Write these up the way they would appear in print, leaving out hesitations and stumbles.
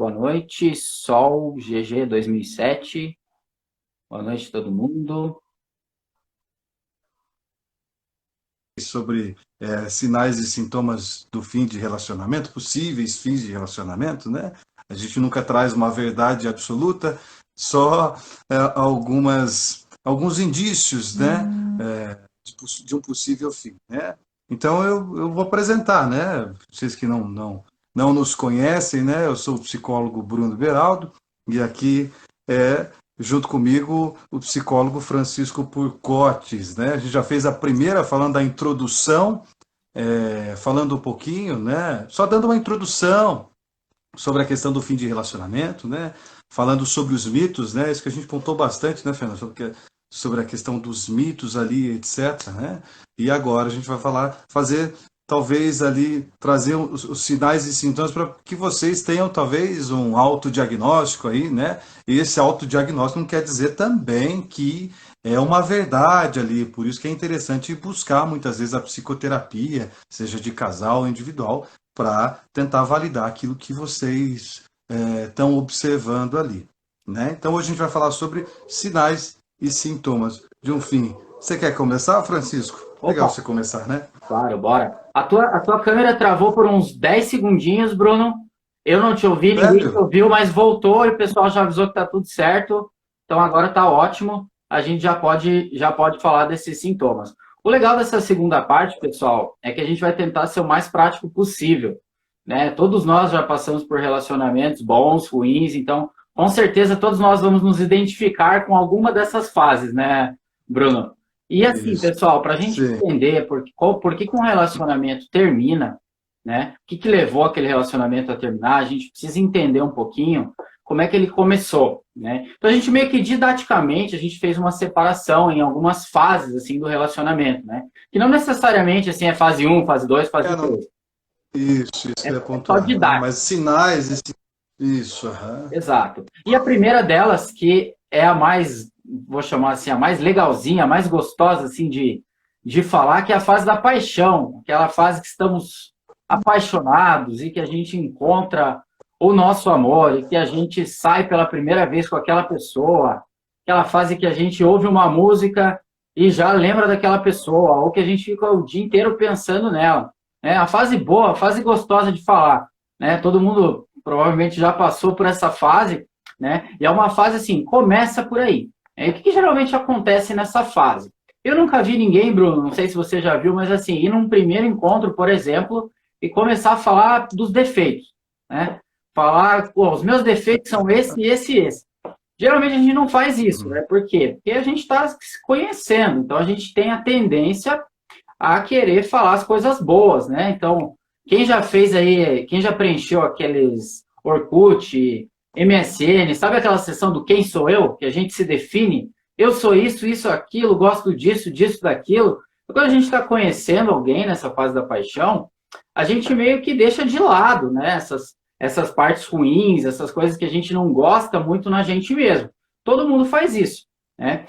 boa noite. Sol GG 2007. Boa noite, todo mundo. Sobre sinais e sintomas do fim de relacionamento, possíveis fins de relacionamento, né? A gente nunca traz uma verdade absoluta, só alguns indícios, né? De um possível fim, né? Então eu vou apresentar, né? Vocês que não nos conhecem, né? Eu sou o psicólogo Bruno Beraldo e aqui junto comigo o psicólogo Francisco Purcotes, né? A gente já fez a primeira falando da introdução, falando um pouquinho, né? Só dando uma introdução sobre a questão do fim de relacionamento, né? Falando sobre os mitos, né? Isso que a gente pontou bastante, né, Fernando? Sobre a questão dos mitos ali, etc, né? E agora a gente vai fazer talvez ali, trazer os sinais e sintomas para que vocês tenham talvez um autodiagnóstico aí, né? E esse autodiagnóstico não quer dizer também que é uma verdade ali, por isso que é interessante buscar muitas vezes a psicoterapia, seja de casal ou individual, para tentar validar aquilo que vocês estão observando ali, né? Então hoje a gente vai falar sobre sinais e sintomas de um fim. Você quer começar, Francisco? Legal Opa, você começar, né? claro, bora. A tua câmera travou por uns 10 segundinhos, Bruno. Eu não te ouvi, ninguém te Sério? ouviu, mas voltou e o pessoal já avisou que tá tudo certo. Então agora tá ótimo. A gente já pode falar desses sintomas. O legal dessa segunda parte, pessoal, é que a gente vai tentar ser o mais prático possível, né? Todos nós já passamos por relacionamentos bons, ruins, então com certeza todos nós vamos nos identificar com alguma dessas fases, né, Bruno? E assim, Isso. pessoal, para a gente Sim. entender por que um relacionamento termina, né? O que levou aquele relacionamento a terminar, a gente precisa entender um pouquinho como é que ele começou, né? Então a gente meio que didaticamente a gente fez uma separação em algumas fases assim do relacionamento, né? Que não necessariamente assim é fase um, fase 2, fase Não, 3. isso que eu ia É só pontuar, né? didático. Mas sinais, isso, aham. Exato. E a primeira delas, que é a mais, vou chamar assim, a mais legalzinha, a mais gostosa assim de falar, que é a fase da paixão, aquela fase que estamos apaixonados e que a gente encontra o nosso amor e que a gente sai pela primeira vez com aquela pessoa, aquela fase que a gente ouve uma música e já lembra daquela pessoa, ou que a gente fica o dia inteiro pensando nela. É a fase boa, a fase gostosa de falar, né? Todo mundo provavelmente já passou por essa fase, né? E é uma fase assim, começa por aí. O que geralmente acontece nessa fase? Eu nunca vi ninguém, Bruno, não sei se você já viu, mas assim, ir num primeiro encontro, por exemplo, e começar a falar dos defeitos, né? Falar, pô, os meus defeitos são esse, esse e esse. Geralmente a gente não faz isso, né? Por quê? Porque a gente está se conhecendo, então a gente tem a tendência a querer falar as coisas boas, né? Então, quem já fez aí, quem já preencheu aqueles Orkut, MSN, sabe aquela sessão do quem sou eu, que a gente se define? Eu sou isso, isso, aquilo, gosto disso, disso, daquilo. Quando a gente está conhecendo alguém nessa fase da paixão, a gente meio que deixa de lado, né? Essas partes ruins, essas coisas que a gente não gosta muito na gente mesmo. Todo mundo faz isso, né?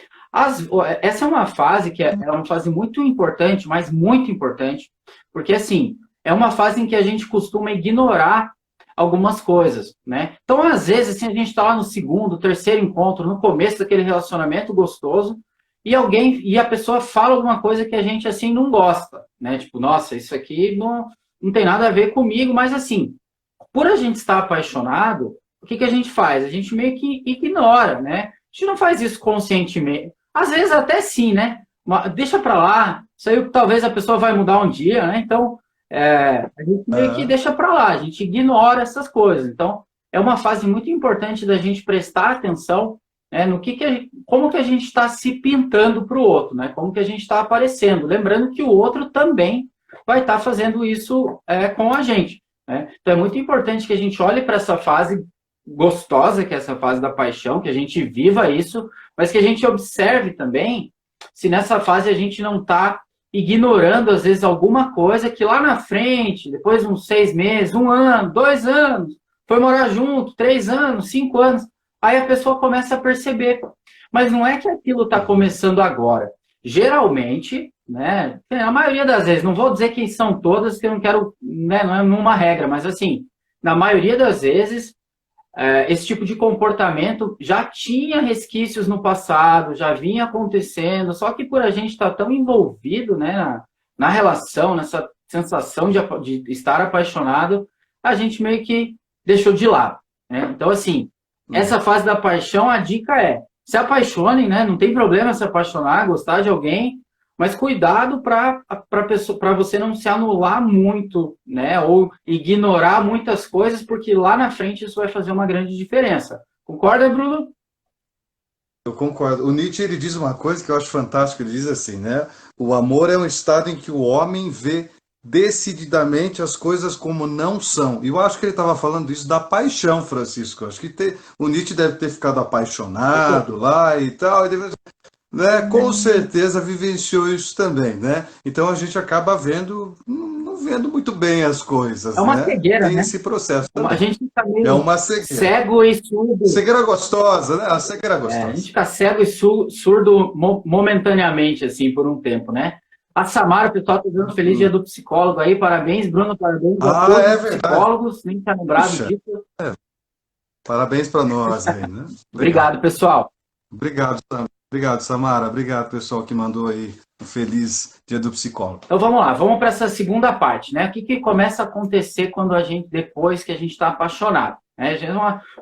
Essa é uma fase que é uma fase muito importante, mas muito importante, porque assim, é uma fase em que a gente costuma ignorar algumas coisas, né? Então, às vezes, assim, a gente está lá no segundo, terceiro encontro, no começo daquele relacionamento gostoso, e a pessoa fala alguma coisa que a gente assim não gosta, né? Tipo, nossa, isso aqui não tem nada a ver comigo, mas assim, por a gente estar apaixonado, o que a gente faz? A gente meio que ignora, né? A gente não faz isso conscientemente. Às vezes até sim, né? Deixa pra lá, isso aí talvez a pessoa vai mudar um dia, né? Então, a gente meio que deixa pra lá, a gente ignora essas coisas. Então, é uma fase muito importante da gente prestar atenção, né, no como que a gente está se pintando para o outro, né? Como que a gente está aparecendo. Lembrando que o outro também vai estar fazendo isso com a gente. Né? Então é muito importante que a gente olhe para essa fase gostosa, que é essa fase da paixão, que a gente viva isso, mas que a gente observe também se nessa fase a gente não está ignorando, às vezes, alguma coisa que lá na frente, depois de uns 6 meses, 1 ano, 2 anos, foi morar junto, 3 anos, 5 anos, aí a pessoa começa a perceber. Mas não é que aquilo está começando agora. Geralmente, né, a maioria das vezes, não vou dizer que são todas, que eu não quero, né, não é uma regra, mas assim, na maioria das vezes, esse tipo de comportamento já tinha resquícios no passado, já vinha acontecendo, só que por a gente estar tão envolvido, né, na relação, nessa sensação de estar apaixonado, a gente meio que deixou de lado, né? Então, assim, essa fase da paixão, a dica é, se apaixonem, né? Não tem problema se apaixonar, gostar de alguém, mas cuidado para você não se anular muito, né? Ou ignorar muitas coisas, porque lá na frente isso vai fazer uma grande diferença. Concorda, Bruno? Eu concordo. O Nietzsche ele diz uma coisa que eu acho fantástica. Ele diz assim, né? O amor é um estado em que o homem vê decididamente as coisas como não são. E eu acho que ele estava falando isso da paixão, Francisco. Eu acho que o Nietzsche deve ter ficado apaixonado lá e tal. Né? Com certeza vivenciou isso também, né? Então a gente acaba vendo, não vendo muito bem as coisas, É uma né? cegueira, Tem né? esse processo A também. gente fica É meio uma cegueira. cego e surdo. Cegueira gostosa, né? A cegueira A gente gostosa. fica cego e surdo momentaneamente, assim, por um tempo, né? A Samara, o pessoal está dando feliz dia do psicólogo aí. Parabéns, Bruno, parabéns a Ah, todos é os verdade. psicólogos. Nem tinha lembrado Puxa, disso. parabéns para nós aí, né? Legal. Obrigado, pessoal. Obrigado, obrigado, Samara. Obrigado, pessoal que mandou aí um feliz dia do psicólogo. Então vamos lá, vamos para essa segunda parte, né? O que começa a acontecer quando depois que a gente está apaixonado, né?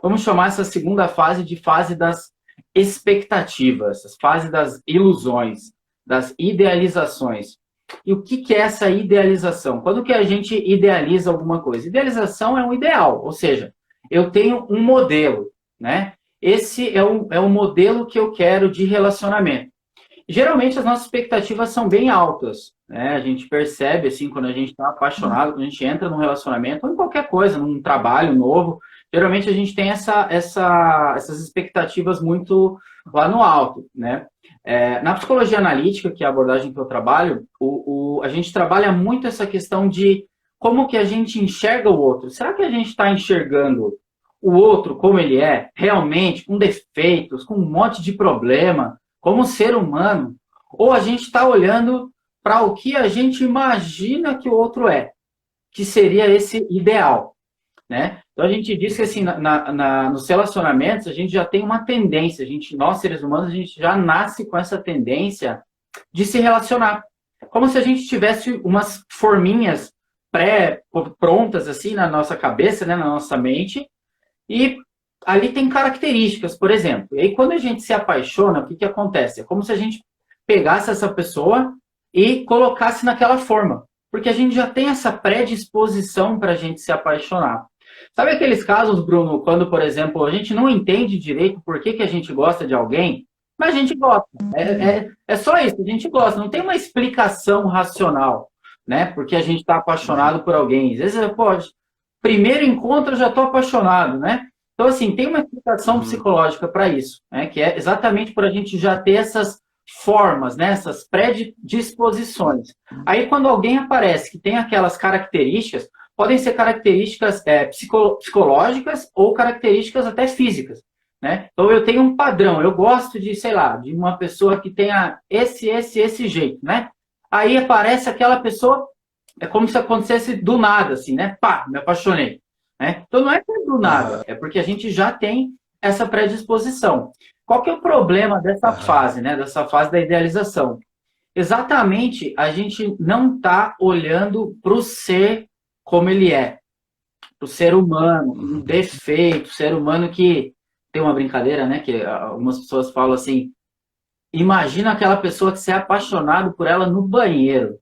Vamos chamar essa segunda fase de fase das expectativas, fase das ilusões, das idealizações. E o que é essa idealização? Quando que a gente idealiza alguma coisa? Idealização é um ideal, ou seja, eu tenho um modelo, né? Esse é o modelo que eu quero de relacionamento. Geralmente as nossas expectativas são bem altas, né? A gente percebe, assim, quando a gente está apaixonado, quando a gente entra num relacionamento, ou em qualquer coisa, num trabalho novo, geralmente a gente tem essas expectativas muito lá no alto, né? Na psicologia analítica, que é a abordagem que eu trabalho, a gente trabalha muito essa questão de como que a gente enxerga o outro. Será que a gente está enxergando o outro como ele é, realmente, com defeitos, com um monte de problema, como ser humano, ou a gente está olhando para o que a gente imagina que o outro é, que seria esse ideal, né? Então a gente diz que assim, nos relacionamentos a gente já tem uma tendência, nós seres humanos, a gente já nasce com essa tendência de se relacionar, como se a gente tivesse umas forminhas pré-prontas assim na nossa cabeça, né, na nossa mente, e ali tem características, por exemplo. E aí, quando a gente se apaixona, o que acontece? É como se a gente pegasse essa pessoa e colocasse naquela forma. Porque a gente já tem essa predisposição para a gente se apaixonar. Sabe aqueles casos, Bruno, quando, por exemplo, a gente não entende direito por que a gente gosta de alguém, mas a gente gosta. É só isso, a gente gosta. Não tem uma explicação racional, né? Porque a gente está apaixonado por alguém. Às vezes, pode. Primeiro encontro, eu já estou apaixonado, né? Então, assim, tem uma explicação psicológica para isso, né? Que é exatamente por a gente já ter essas formas, né? Essas predisposições. Aí, quando alguém aparece que tem aquelas características, podem ser características psicológicas ou características até físicas, né? Então, eu tenho um padrão, eu gosto de, sei lá, de uma pessoa que tenha esse jeito, né? Aí aparece aquela pessoa, é como se acontecesse do nada, assim, né? Pá, me apaixonei. Né? Então não é que é do nada, é porque a gente já tem essa predisposição. Qual que é o problema dessa fase, né? Dessa fase da idealização? Exatamente, a gente não está olhando para o ser como ele é. Para o ser humano, um defeito, ser humano que tem uma brincadeira, né? Que algumas pessoas falam assim, imagina aquela pessoa que você é apaixonado por ela no banheiro.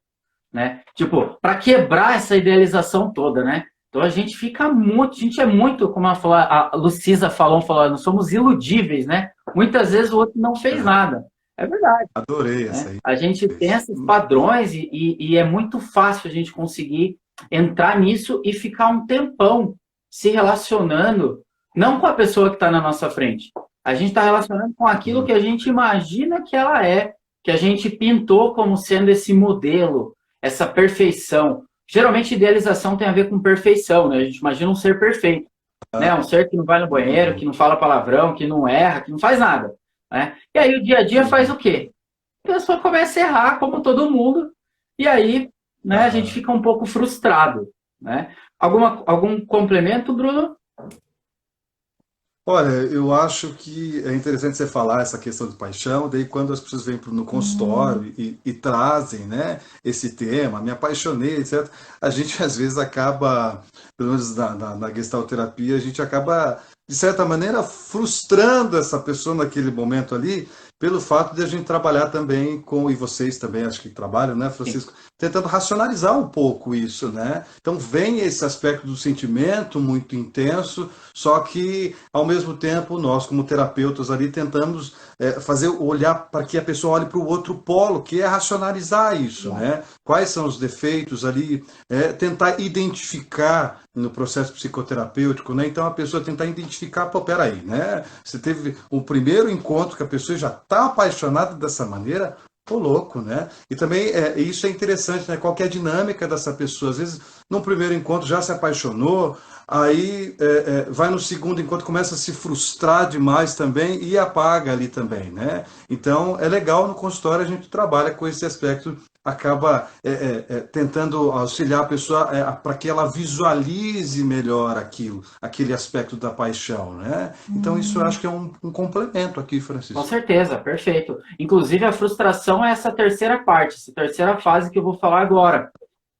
Né? Tipo, para quebrar essa idealização toda, né? Então a gente a gente é muito, como a Lucisa falou, nós somos iludíveis, né? Muitas vezes o outro não fez nada. É verdade. Adorei Né? essa aí. A gente tem esses padrões e é muito fácil a gente conseguir entrar nisso e ficar um tempão se relacionando, não com a pessoa que está na nossa frente. A gente está relacionando com aquilo que a gente imagina que ela é, que a gente pintou como sendo esse modelo, essa perfeição. Geralmente, idealização tem a ver com perfeição, né? A gente imagina um ser perfeito, né? Um ser que não vai no banheiro, que não fala palavrão, que não erra, que não faz nada, né? E aí, o dia a dia faz o quê? A pessoa começa a errar, como todo mundo, e aí, né, a gente fica um pouco frustrado, né? Algum complemento, Bruno? Olha, eu acho que é interessante você falar essa questão de paixão, daí quando as pessoas vêm no consultório e trazem, né, esse tema, me apaixonei, etc., a gente às vezes acaba, pelo menos na gestalterapia, a gente acaba, de certa maneira, frustrando essa pessoa naquele momento ali, pelo fato de a gente trabalhar também com, e vocês também acho que trabalham, né, Sim. Francisco, tentando racionalizar um pouco isso, né? Então vem esse aspecto do sentimento muito intenso, só que, ao mesmo tempo, nós, como terapeutas ali, tentamos fazer olhar para que a pessoa olhe para o outro polo, que é racionalizar isso, né? Quais são os defeitos ali, tentar identificar no processo psicoterapêutico, né? Então a pessoa tentar identificar, pô, peraí, né? Você teve um primeiro encontro que a pessoa já está apaixonada dessa maneira, pô, louco, né? E também isso é interessante, né? Qual que é a dinâmica dessa pessoa? Às vezes, num primeiro encontro já se apaixonou, aí vai no segundo encontro, começa a se frustrar demais também e apaga ali também, né? Então, é legal no consultório a gente trabalha com esse aspecto, acaba tentando auxiliar a pessoa para que ela visualize melhor aquilo, aquele aspecto da paixão, né? Então, isso eu acho que é um complemento aqui, Com Francisco. certeza, perfeito. Inclusive, a frustração é essa terceira parte, essa terceira fase que eu vou falar agora,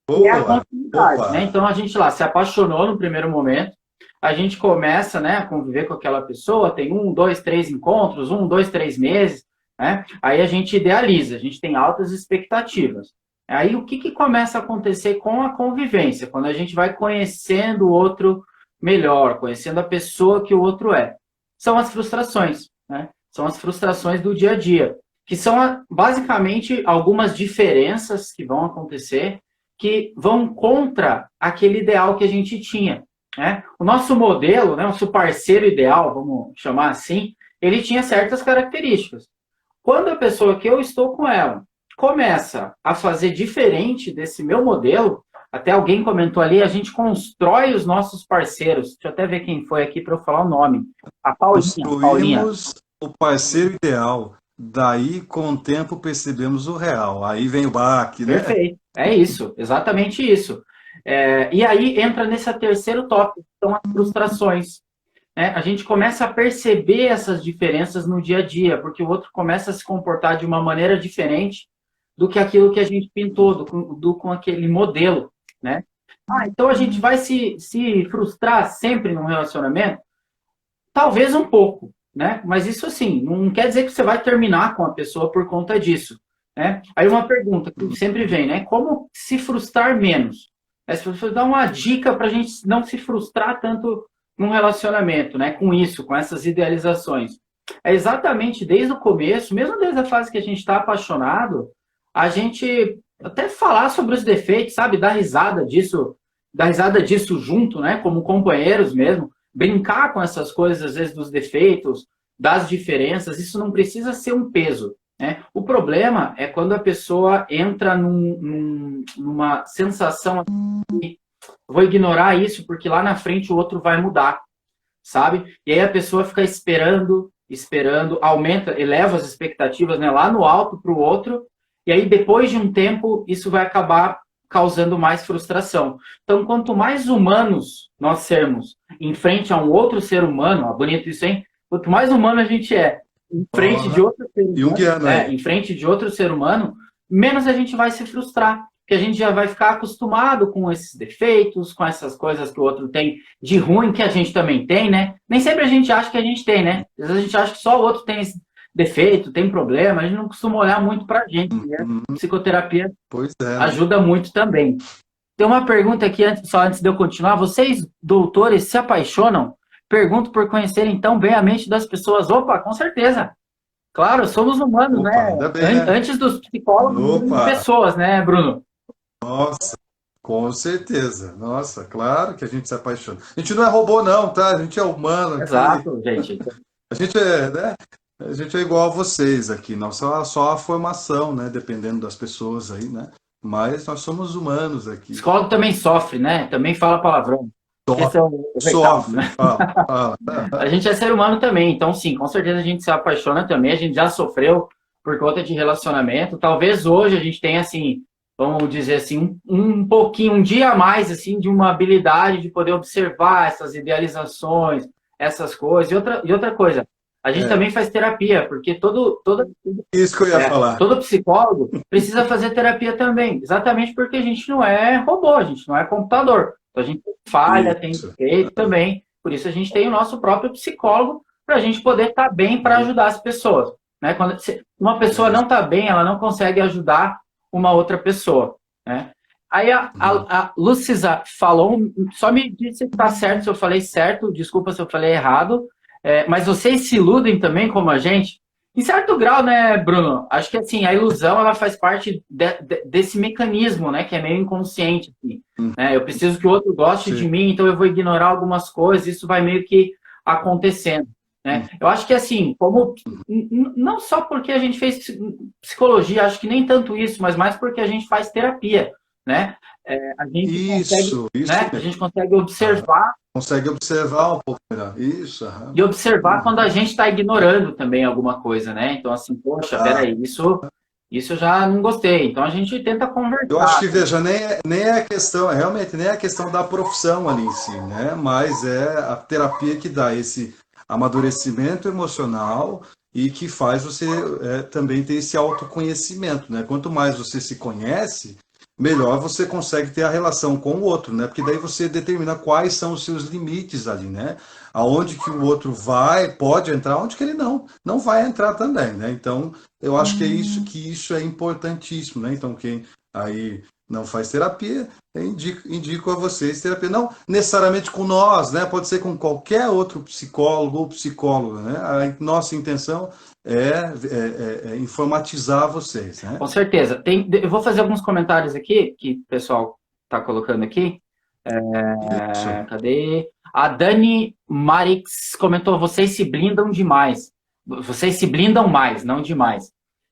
que é a Boa! continuidade, né? Opa! Então, a gente lá se apaixonou no primeiro momento, a gente começa, né, a conviver com aquela pessoa, tem 1, 2, 3 encontros, 1, 2, 3 meses, né? Aí a gente idealiza, a gente tem altas expectativas. Aí o que começa a acontecer com a convivência, quando a gente vai conhecendo o outro melhor, conhecendo a pessoa que o outro é? São as frustrações, né? São as frustrações do dia a dia, que são basicamente algumas diferenças que vão acontecer que vão contra aquele ideal que a gente tinha, né? O nosso modelo, né, o nosso parceiro ideal, vamos chamar assim, ele tinha certas características. Quando a pessoa que eu estou com ela começa a fazer diferente desse meu modelo, até alguém comentou ali, a gente constrói os nossos parceiros. Deixa eu até ver quem foi aqui para eu falar o nome. A Paulinha. Paulinha. Construímos o parceiro ideal. Daí, com o tempo, percebemos o real. Aí vem o baque, né? Perfeito. É isso, exatamente isso. E aí entra nesse terceiro tópico, que são as frustrações. Né? A gente começa a perceber essas diferenças no dia a dia, porque o outro começa a se comportar de uma maneira diferente do que aquilo que a gente pintou, com aquele modelo. Né? Então a gente vai se frustrar sempre num relacionamento? Talvez um pouco, né? Mas isso assim, não quer dizer que você vai terminar com a pessoa por conta disso, né? Aí uma pergunta que sempre vem, né? Como se frustrar menos? Se você dá uma dica para a gente não se frustrar tanto num relacionamento, né? Com isso, com essas idealizações. É exatamente desde o começo, mesmo desde a fase que a gente está apaixonado, a gente até falar sobre os defeitos, sabe? Dar risada disso junto, né? Como companheiros mesmo, brincar com essas coisas, às vezes, dos defeitos, das diferenças, isso não precisa ser um peso. Né? O problema é quando a pessoa entra numa sensação de vou ignorar isso porque lá na frente o outro vai mudar, sabe? E aí a pessoa fica esperando, aumenta, eleva as expectativas, né, lá no alto para o outro, e aí depois de um tempo isso vai acabar causando mais frustração. Então, quanto mais humanos nós sermos em frente a um outro ser humano, ó, bonito isso, hein? Quanto mais humano a gente é em frente de outro ser humano, em frente de outro ser humano, menos a gente vai se frustrar, porque a gente já vai ficar acostumado com esses defeitos, com essas coisas que o outro tem de ruim, que a gente também tem, né? Nem sempre a gente acha que a gente tem, né? Às vezes a gente acha que só o outro tem esse defeito, tem problema, a gente não costuma olhar muito pra gente, né? Psicoterapia ajuda muito também. Tem uma pergunta aqui, só antes de eu continuar. Vocês, doutores, se apaixonam? Pergunto por conhecerem tão bem a mente das pessoas. Opa, com certeza. Claro, somos humanos, né? Antes dos psicólogos, pessoas, né, Bruno? Nossa, com certeza. Nossa, claro que a gente se apaixona. A gente não é robô, não, tá? A gente é humano aqui. Exato, gente. A gente é, né? A gente é igual a vocês aqui, não só a formação, né? Dependendo das pessoas aí, né? Mas nós somos humanos aqui. Psicólogo também sofre, né? Também fala palavrão. Sofre, né? Fala. A gente é ser humano também, então sim, com certeza a gente se apaixona também, a gente já sofreu por conta de relacionamento. Talvez hoje a gente tenha, assim, vamos dizer assim, um pouquinho, um dia a mais, assim, de uma habilidade de poder observar essas idealizações, essas coisas. E outra coisa, a gente também faz terapia, porque Isso que eu ia falar. todo psicólogo precisa fazer terapia também, exatamente porque a gente não é robô, a gente não é computador. Então a gente falha, tem Isso. defeito também, por isso a gente tem o nosso próprio psicólogo para a gente poder estar bem para ajudar as pessoas. Né? Quando uma pessoa não está bem, ela não consegue ajudar uma outra pessoa. Né? Aí a Lucisa falou, só me disse se está certo, se eu falei certo, desculpa se eu falei errado, mas vocês se iludem também como a gente? Em certo grau, né, Bruno? Acho que assim, a ilusão ela faz parte desse mecanismo, né, que é meio inconsciente. Assim, né? Eu preciso que o outro goste de mim, então eu vou ignorar algumas coisas, isso vai meio que acontecendo. Né? Eu acho que assim, como não só porque a gente fez psicologia, acho que nem tanto isso, mas mais porque a gente faz terapia. Né? A gente consegue, né? A gente consegue observar. Consegue observar um pouco melhor. Isso. E observar quando a gente está ignorando também alguma coisa, né? Então, assim, poxa, peraí, isso eu já não gostei. Então a gente tenta conversar. Eu acho que, veja, nem é a questão, realmente, nem é a questão da profissão ali em si, né? Mas é a terapia que dá esse amadurecimento emocional e que faz você também ter esse autoconhecimento, né? Quanto mais você se conhece, melhor você consegue ter a relação com o outro, né? Porque daí você determina quais são os seus limites ali, né? Aonde que o outro pode entrar, onde que ele não vai entrar também, né? Então, eu acho que isso é importantíssimo, né? Então, quem aí não faz terapia, eu indico a vocês terapia. Não necessariamente com nós, né? Pode ser com qualquer outro psicólogo ou psicóloga, né? A nossa intenção é informatizar vocês, né? Com certeza. Eu vou fazer alguns comentários aqui, que o pessoal está colocando aqui. Cadê? A Dani Marix comentou, vocês se blindam demais. Vocês se blindam mais, não demais.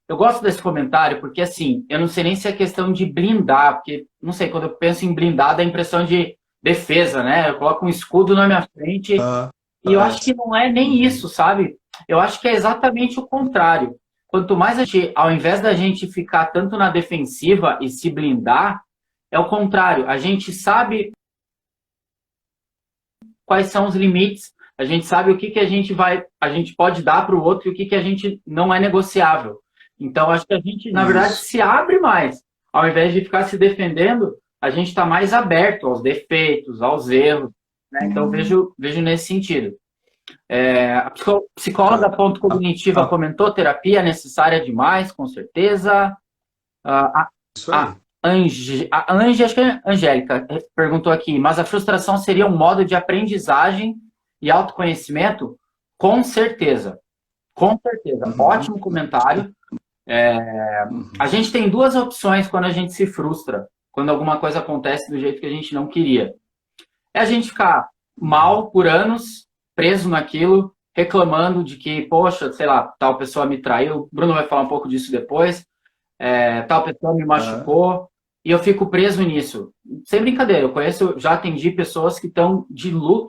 Eu gosto desse comentário porque, assim, eu não sei nem se é questão de blindar, porque, não sei, quando eu penso em blindar, dá a impressão de defesa, né? Eu coloco um escudo na minha frente e eu acho que não é nem isso, sabe? Eu acho que é exatamente o contrário. Quanto mais a gente, ao invés da gente ficar tanto na defensiva e se blindar, é o contrário. A gente sabe quais são os limites, a gente sabe o que a gente pode dar para o outro e o que a gente não é negociável. Então, acho que a gente, na verdade, se abre mais. Ao invés de ficar se defendendo, a gente está mais aberto aos defeitos, aos erros. Né? Então, vejo nesse sentido. A psicóloga cognitiva comentou, terapia necessária demais, com certeza. Isso aí. Acho que é Angélica, perguntou aqui, mas a frustração seria um modo de aprendizagem e autoconhecimento? Com certeza. Com certeza. Ótimo comentário. A gente tem duas opções quando a gente se frustra, quando alguma coisa acontece do jeito que a gente não queria. É a gente ficar mal por anos, preso naquilo, reclamando de que, poxa, sei lá, tal pessoa me traiu, o Bruno vai falar um pouco disso depois, tal pessoa me machucou, e eu fico preso nisso. Sem brincadeira, já atendi pessoas que estão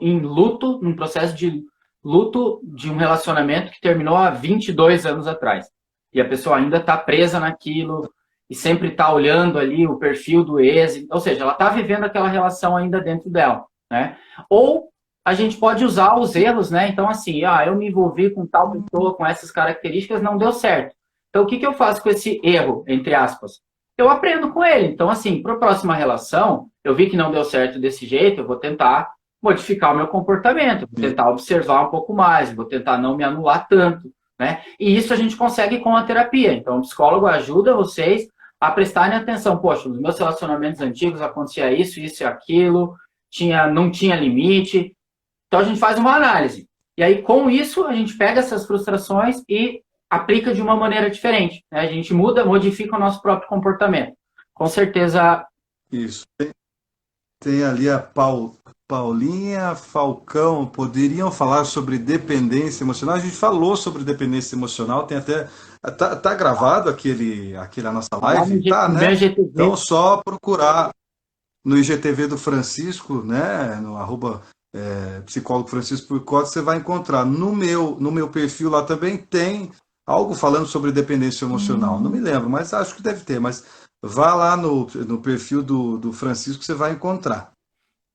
em luto, num processo de luto de um relacionamento que terminou há 22 anos atrás. E a pessoa ainda está presa naquilo, e sempre está olhando ali o perfil do ex, ou seja, ela está vivendo aquela relação ainda dentro dela. Né? Ou a gente pode usar os erros, né? Então, assim, eu me envolvi com tal pessoa, com essas características, não deu certo. Então, o que eu faço com esse erro, entre aspas? Eu aprendo com ele. Então, assim, para a próxima relação, eu vi que não deu certo desse jeito, eu vou tentar modificar o meu comportamento, vou tentar observar um pouco mais, vou tentar não me anular tanto, né? E isso a gente consegue com a terapia. Então, o psicólogo ajuda vocês a prestarem atenção. Poxa, nos meus relacionamentos antigos acontecia isso, isso e aquilo, não tinha limite. Então, a gente faz uma análise. E aí, com isso, a gente pega essas frustrações e aplica de uma maneira diferente. Né? A gente modifica o nosso próprio comportamento. Com certeza. Isso. Tem ali a Paulinha Falcão. Poderiam falar sobre dependência emocional? A gente falou sobre dependência emocional. Tem até... Tá gravado a nossa live? Tá, né? Então, só procurar no IGTV do Francisco, né? No psicólogo Francisco Purcotti, você vai encontrar. No meu perfil lá também tem algo falando sobre dependência emocional. Não me lembro, mas acho que deve ter. Mas vá lá no perfil do Francisco, você vai encontrar.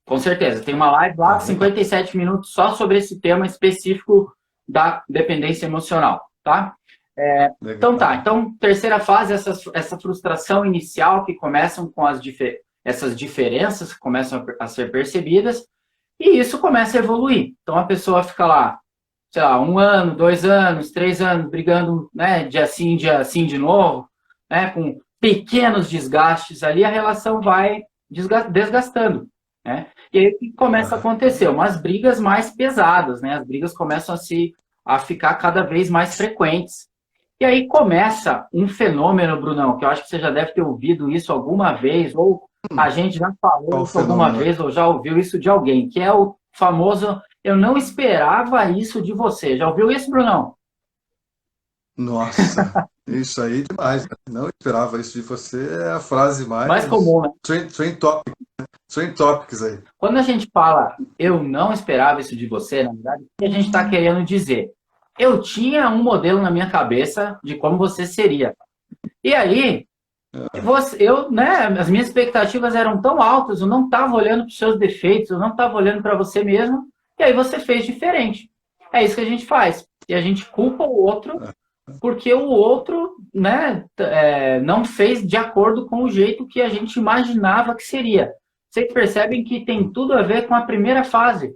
Com certeza. Tem uma live lá, Ah, legal. 57 minutos, só sobre esse tema específico da dependência emocional, tá? Então tá. Legal. Então, terceira fase, essa frustração inicial que começam com essas diferenças que começam a ser percebidas, e isso começa a evoluir. Então a pessoa fica lá, sei lá, 1 ano, 2 anos, 3 anos, brigando, né, dia assim de novo, né, com pequenos desgastes ali, a relação vai desgastando, né? E aí o que começa a Ah, acontecer? Umas brigas mais pesadas, né? As brigas começam a ficar cada vez mais frequentes. E aí começa um fenômeno, Brunão, que eu acho que você já deve ter ouvido isso alguma vez, ou a gente já falou qual o isso alguma fenômeno? vez, ou já ouviu isso de alguém, que é o famoso eu não esperava isso de você. Já ouviu isso, Brunão? Nossa, isso aí é demais, né? Não esperava isso de você, é a frase Mais mais comum, né? trend topics aí. Quando a gente fala eu não esperava isso de você, na verdade, o que a gente está querendo dizer? Eu tinha um modelo na minha cabeça de como você seria. E aí, né, as minhas expectativas eram tão altas, eu não estava olhando para os seus defeitos, eu não estava olhando para você mesmo, e aí você fez diferente. É isso que a gente faz. E a gente culpa o outro porque o outro, né, não fez de acordo com o jeito que a gente imaginava que seria. Vocês percebem que tem tudo a ver com a primeira fase,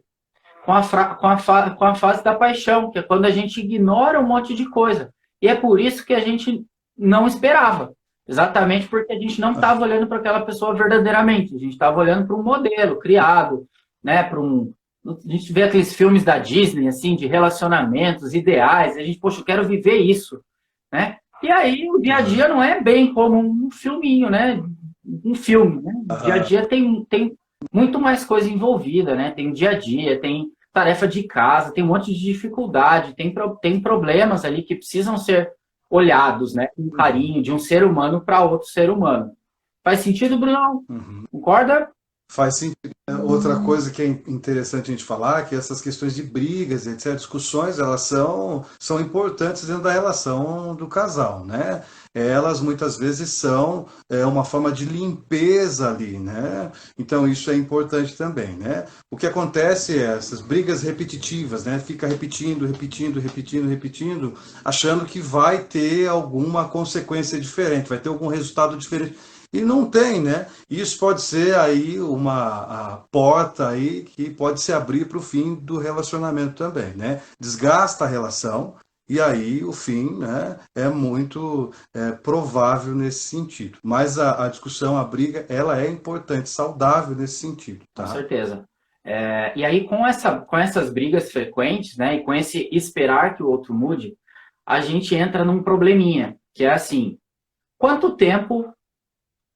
com a fase da paixão, que é quando a gente ignora um monte de coisa. E é por isso que a gente não esperava. Exatamente porque a gente não estava olhando para aquela pessoa verdadeiramente. A gente estava olhando para um modelo criado, né, para um. A gente vê aqueles filmes da Disney, assim, de relacionamentos ideais. A gente, poxa, eu quero viver isso, né? E aí o dia a dia não é bem como um filminho, né? Um filme, né? O dia a Ah, dia tem muito mais coisa envolvida, né? Tem dia a dia, tem tarefa de casa, tem um monte de dificuldade, tem problemas ali que precisam ser olhados, né? Com carinho de um ser humano para outro ser humano. Faz sentido, Bruno? uhum. Concorda? Faz sentido. Outra coisa que é interessante a gente falar é que essas questões de brigas, etc., discussões, elas são importantes dentro da relação do casal, né? Elas muitas vezes são uma forma de limpeza ali, né? Então isso é importante também, né? O que acontece é essas brigas repetitivas, né? Fica repetindo, repetindo, repetindo, repetindo, achando que vai ter alguma consequência diferente, vai ter algum resultado diferente. E não tem, né? Isso pode ser aí uma a porta aí que pode se abrir para o fim do relacionamento também, né? Desgasta a relação e aí o fim, né, é muito provável nesse sentido. Mas a discussão, a briga, ela é importante, saudável nesse sentido, Com tá? certeza. E aí, com essas brigas frequentes, né, e com esse esperar que o outro mude, a gente entra num probleminha, que é assim, quanto tempo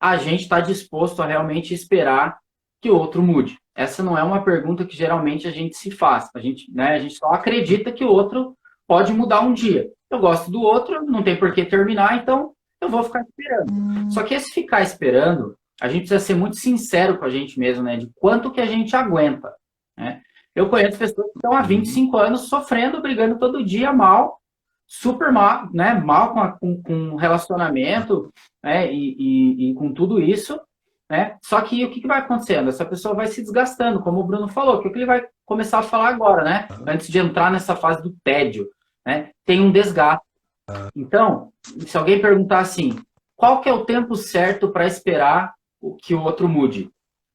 a gente está disposto a realmente esperar que o outro mude? Essa não é uma pergunta que geralmente a gente se faz. A gente só acredita que o outro pode mudar um dia. Eu gosto do outro, não tem por que terminar, então eu vou ficar esperando. Só que esse ficar esperando, a gente precisa ser muito sincero com a gente mesmo, né? De quanto que a gente aguenta, né? Eu conheço pessoas que estão há Uhum. 25 anos sofrendo, brigando todo dia mal, super mal, né? Mal com relacionamento, né? E com tudo isso, né? Só que o que vai acontecendo? Essa pessoa vai se desgastando, como o Bruno falou, que é o que ele vai começar a falar agora, né? Antes de entrar nessa fase do tédio, né? Tem um desgaste. Então, se alguém perguntar assim, qual que é o tempo certo para esperar que o outro mude?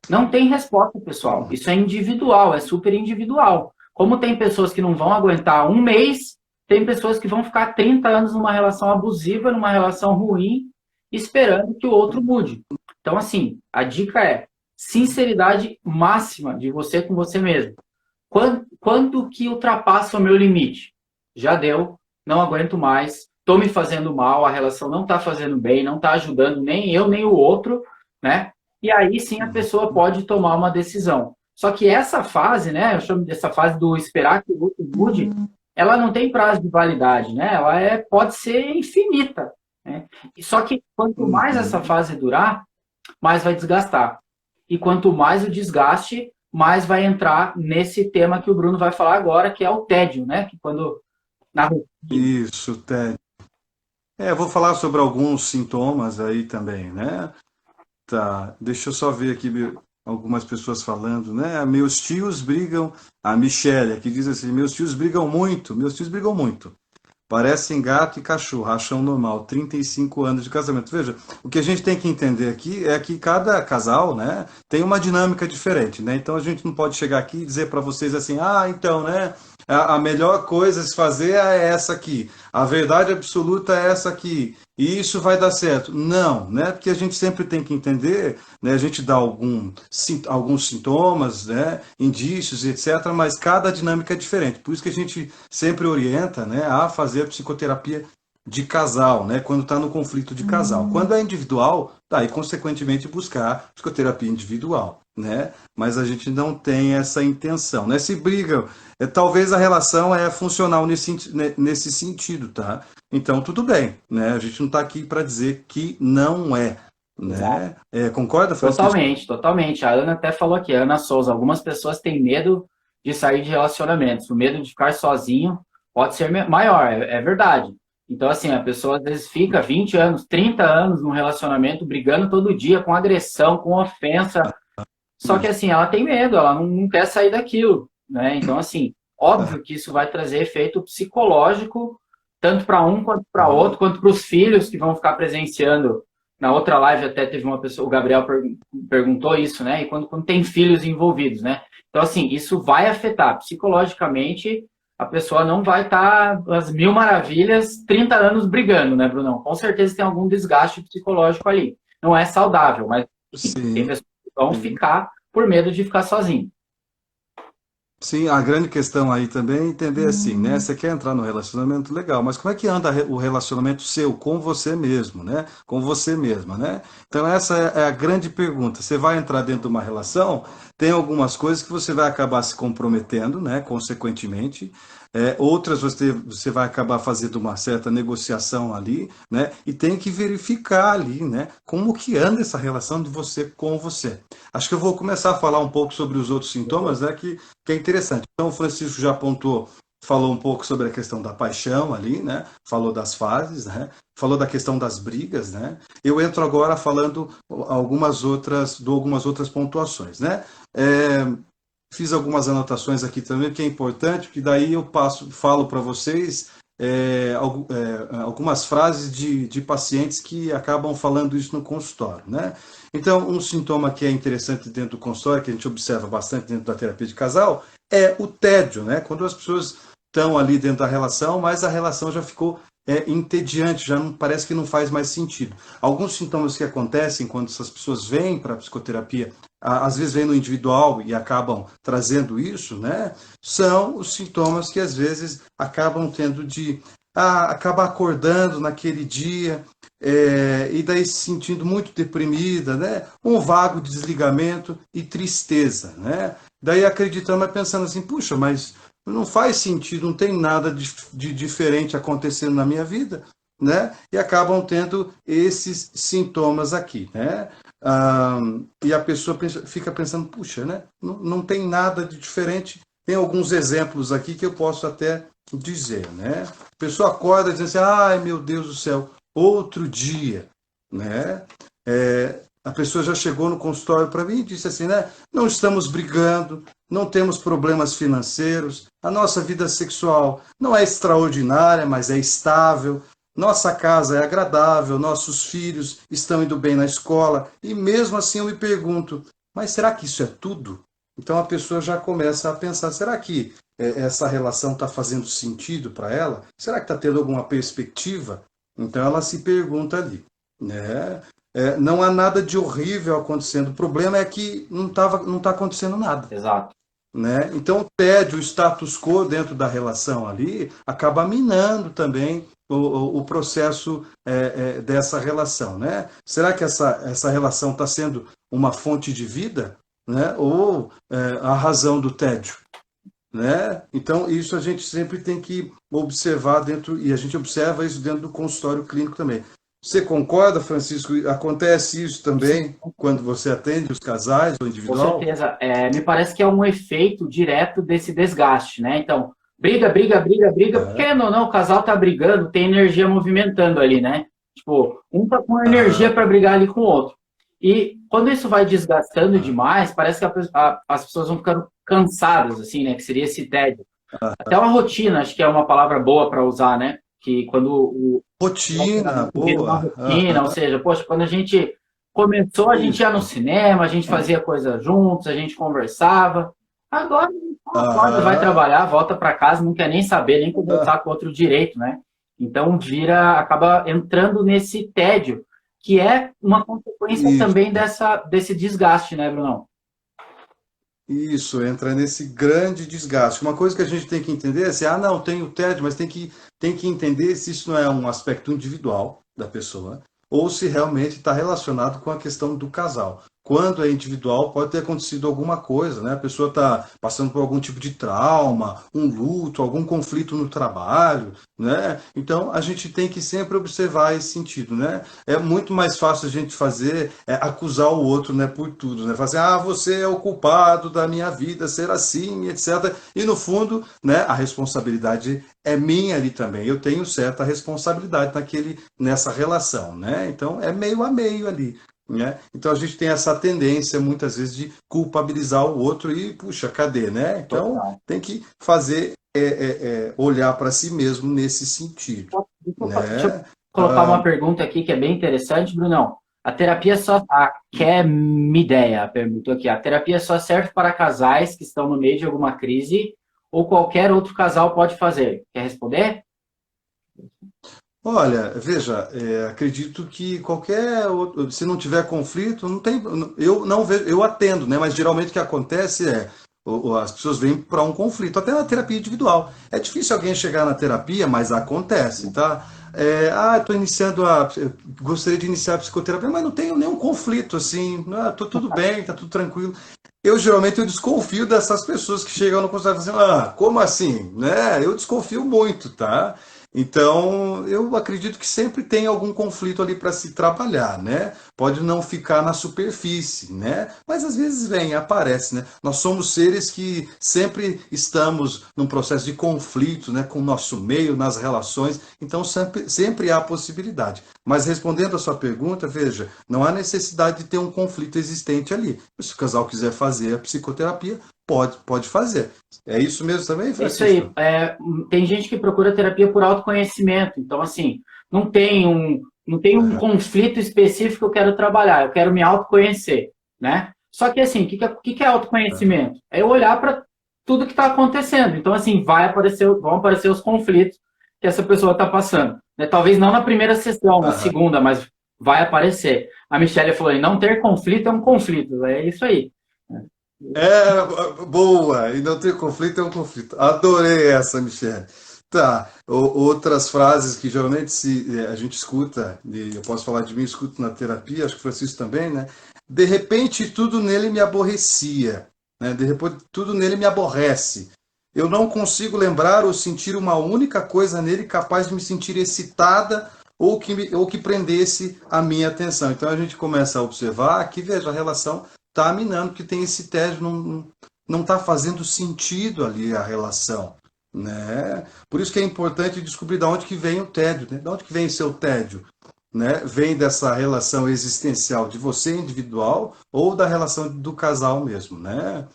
Não tem resposta, pessoal. Isso é individual, é super individual. Como tem pessoas que não vão aguentar um mês, tem pessoas que vão ficar 30 anos numa relação abusiva, numa relação ruim, esperando que o outro mude. Então, assim, a dica é sinceridade máxima de você com você mesmo. Quando que ultrapassa o meu limite? Já deu, não aguento mais, estou me fazendo mal, a relação não está fazendo bem, não está ajudando nem eu nem o outro, né? E aí sim a Uhum. pessoa pode tomar uma decisão. Só que essa fase, né? Eu chamo dessa fase do esperar que o outro mude, ela não tem prazo de validade, né? Pode ser infinita, né? Só que quanto mais essa Uhum. fase durar, mais vai desgastar. E quanto mais o desgaste, mais vai entrar nesse tema que o Bruno vai falar agora, que é o tédio, né? Que quando na rotina. Isso, Ted. Eu vou falar sobre alguns sintomas aí também, né? Tá, deixa eu só ver aqui. algumas pessoas falando, né? Meus tios brigam, a Michelle aqui diz assim, meus tios brigam muito. Parecem gato e cachorro, rachão normal, 35 anos de casamento. Veja, o que a gente tem que entender aqui é que cada casal, né, tem uma dinâmica diferente, né? Então a gente não pode chegar aqui e dizer para vocês assim, então, né, a melhor coisa a se fazer é essa aqui, a verdade absoluta é essa aqui, e isso vai dar certo. Não, né? Porque a gente sempre tem que entender, né, a gente dá alguns sintomas, né, indícios, etc., mas cada dinâmica é diferente. Por isso que a gente sempre orienta, né, a fazer psicoterapia de casal, né, quando está no conflito de casal. Quando é individual, daí, consequentemente, buscar psicoterapia individual, né? Mas a gente não tem essa intenção, né? Se brigam, talvez a relação é funcional nesse sentido, tá? Então, tudo bem, né? A gente não está aqui para dizer que não é, né? Concorda, Francisco? Totalmente, totalmente. A Ana até falou aqui, a Ana Souza, algumas pessoas têm medo de sair de relacionamentos. O medo de ficar sozinho pode ser maior, é verdade. Então, assim, a pessoa às vezes fica 20 anos, 30 anos num relacionamento, brigando todo dia, com agressão, com ofensa. Só que, assim, ela tem medo, ela não quer sair daquilo, né? Então, assim, óbvio que isso vai trazer efeito psicológico, tanto para um quanto para outro, quanto para os filhos que vão ficar presenciando. Na outra live até teve uma pessoa, o Gabriel perguntou isso, né? E quando tem filhos envolvidos, né? Então, assim, isso vai afetar psicologicamente, a pessoa não vai estar às mil maravilhas 30 anos brigando, né, Brunão? Com certeza tem algum desgaste psicológico ali. Não é saudável, mas tem Sim. pessoas que vão ficar por medo de ficar sozinho. Sim, a grande questão aí também é entender assim, né? Você quer entrar no relacionamento legal, mas como é que anda o relacionamento seu com você mesmo, né? Com você mesma, né? Então essa é a grande pergunta. Você vai entrar dentro de uma relação, tem algumas coisas que você vai acabar se comprometendo, né? Consequentemente, outras você vai acabar fazendo uma certa negociação ali, né? E tem que verificar ali, né? Como que anda essa relação de você com você. Acho que eu vou começar a falar um pouco sobre os outros sintomas, né? Que é interessante. Então, o Francisco já apontou, falou um pouco sobre a questão da paixão ali, né? Falou das fases, né? Falou da questão das brigas, né? Eu entro agora falando dou algumas outras pontuações, né? Fiz algumas anotações aqui também, que é importante, que daí eu falo para vocês algumas frases de pacientes que acabam falando isso no consultório, né? Então, um sintoma que é interessante dentro do consultório, que a gente observa bastante dentro da terapia de casal, é o tédio, né? Quando as pessoas estão ali dentro da relação, mas a relação já ficou entediante, já não, parece que não faz mais sentido. Alguns sintomas que acontecem quando essas pessoas vêm para a psicoterapia, às vezes vêm no individual e acabam trazendo isso, né? São os sintomas que às vezes acabam tendo de acabar acordando naquele dia e daí se sentindo muito deprimida, né? Um vago desligamento e tristeza, né? Daí acreditando, mas pensando assim, puxa, mas não faz sentido, não tem nada de diferente acontecendo na minha vida, né? E acabam tendo esses sintomas aqui, né? E a pessoa fica pensando, puxa, né? Não tem nada de diferente. Tem alguns exemplos aqui que eu posso até dizer, né? A pessoa acorda dizendo assim, ai meu Deus do céu, outro dia, né? A pessoa já chegou no consultório para mim e disse assim, né? Não estamos brigando, não temos problemas financeiros, a nossa vida sexual não é extraordinária, mas é estável, nossa casa é agradável, nossos filhos estão indo bem na escola, e mesmo assim eu me pergunto, mas será que isso é tudo? Então a pessoa já começa a pensar, será que essa relação está fazendo sentido para ela? Será que está tendo alguma perspectiva? Então ela se pergunta ali, né? Não há nada de horrível acontecendo. O problema é que não está acontecendo nada. Exato. Né? Então, o tédio, o status quo dentro da relação ali, acaba minando também o processo dessa relação. Né? Será que essa relação está sendo uma fonte de vida? Né? Ou a razão do tédio? Né? Então, isso a gente sempre tem que observar dentro, e a gente observa isso dentro do consultório clínico também. Você concorda, Francisco? Acontece isso também quando você atende os casais ou individual? Com certeza. Me parece que é um efeito direto desse desgaste, né? Então, briga, briga, briga, briga, porque não, o casal tá brigando, tem energia movimentando ali, né? Tipo, um tá com energia para brigar ali com o outro. E quando isso vai desgastando demais, parece que as pessoas vão ficando cansadas, assim, né? Que seria esse tédio. Até uma rotina, acho que é uma palavra boa para usar, né? Que quando Rotina, vira uma boa. rotina, ou seja, poxa, quando a gente começou, a gente ia no Isso. cinema, a gente fazia coisa juntos, a gente conversava. Agora, a gente só acorda, vai Aham. trabalhar, volta para casa, não quer nem saber, nem conversar com outro direito, né? Então, acaba entrando nesse tédio, que é uma consequência também Isso. desse desgaste, né, Brunão? Isso, entra nesse grande desgaste. Uma coisa que a gente tem que entender é assim, não, tem o TED, mas tem que entender se isso não é um aspecto individual da pessoa ou se realmente está relacionado com a questão do casal. Quando é individual, pode ter acontecido alguma coisa, né? A pessoa está passando por algum tipo de trauma, um luto, algum conflito no trabalho, né? Então, a gente tem que sempre observar esse sentido, né? É muito mais fácil a gente acusar o outro, né, por tudo, né? Fazer, você é o culpado da minha vida ser assim, etc. E no fundo, né, a responsabilidade é minha ali também. Eu tenho certa responsabilidade nessa relação, né? Então é meio a meio ali. Né? Então a gente tem essa tendência muitas vezes de culpabilizar o outro e, puxa, cadê, né? Então Total. tem que fazer olhar para si mesmo nesse sentido, Deixa eu né? colocar uma pergunta aqui que é bem interessante, Brunão. A terapia só. Quer me ideia? Perguntou aqui. A terapia só serve para casais que estão no meio de alguma crise ou qualquer outro casal pode fazer? Quer responder? Olha, veja, acredito que qualquer outro, se não tiver conflito, não tem, eu não vejo, eu atendo, né? Mas geralmente o que acontece as pessoas vêm para um conflito, até na terapia individual. É difícil alguém chegar na terapia, mas acontece, tá? Estou iniciando gostaria de iniciar a psicoterapia, mas não tenho nenhum conflito assim, tô tudo bem, tá tudo tranquilo. Geralmente eu desconfio dessas pessoas que chegam no consultório e falam assim, como assim? Né? Eu desconfio muito, tá? Então, eu acredito que sempre tem algum conflito ali para se trabalhar, né? Pode não ficar na superfície, né? Mas às vezes vem, aparece, né? Nós somos seres que sempre estamos num processo de conflito, né? Com o nosso meio, nas relações, então sempre há possibilidade. Mas respondendo a sua pergunta, veja, não há necessidade de ter um conflito existente ali. Se o casal quiser fazer a psicoterapia, pode fazer. É isso mesmo também, É isso aí. Francisco? Tem gente que procura terapia por autoconhecimento. Então, assim, não tem um conflito específico que eu quero trabalhar. Eu quero me autoconhecer, né? Só que, assim, o que é autoconhecimento? É eu olhar para tudo que está acontecendo. Então, assim, vão aparecer os conflitos que essa pessoa está passando. Né? Talvez não na primeira sessão, na Aham. segunda, mas vai aparecer. A Michelle falou aí, não ter conflito é um conflito. É isso aí. Boa, e não ter conflito é um conflito. Adorei essa, Michelle. Tá, outras frases que geralmente a gente escuta, e eu posso falar de mim, escuto na terapia, acho que o Francisco também, né? De repente tudo nele me aborrecia, né? De repente tudo nele me aborrece. Eu não consigo lembrar ou sentir uma única coisa nele capaz de me sentir excitada ou que prendesse a minha atenção. Então a gente começa a observar que, veja, a relação está minando, que tem esse tédio, não está fazendo sentido ali a relação. Né? Por isso que é importante descobrir de onde que vem o tédio, né? De onde que vem o seu tédio. Né? Vem dessa relação existencial de você individual ou da relação do casal mesmo. Né?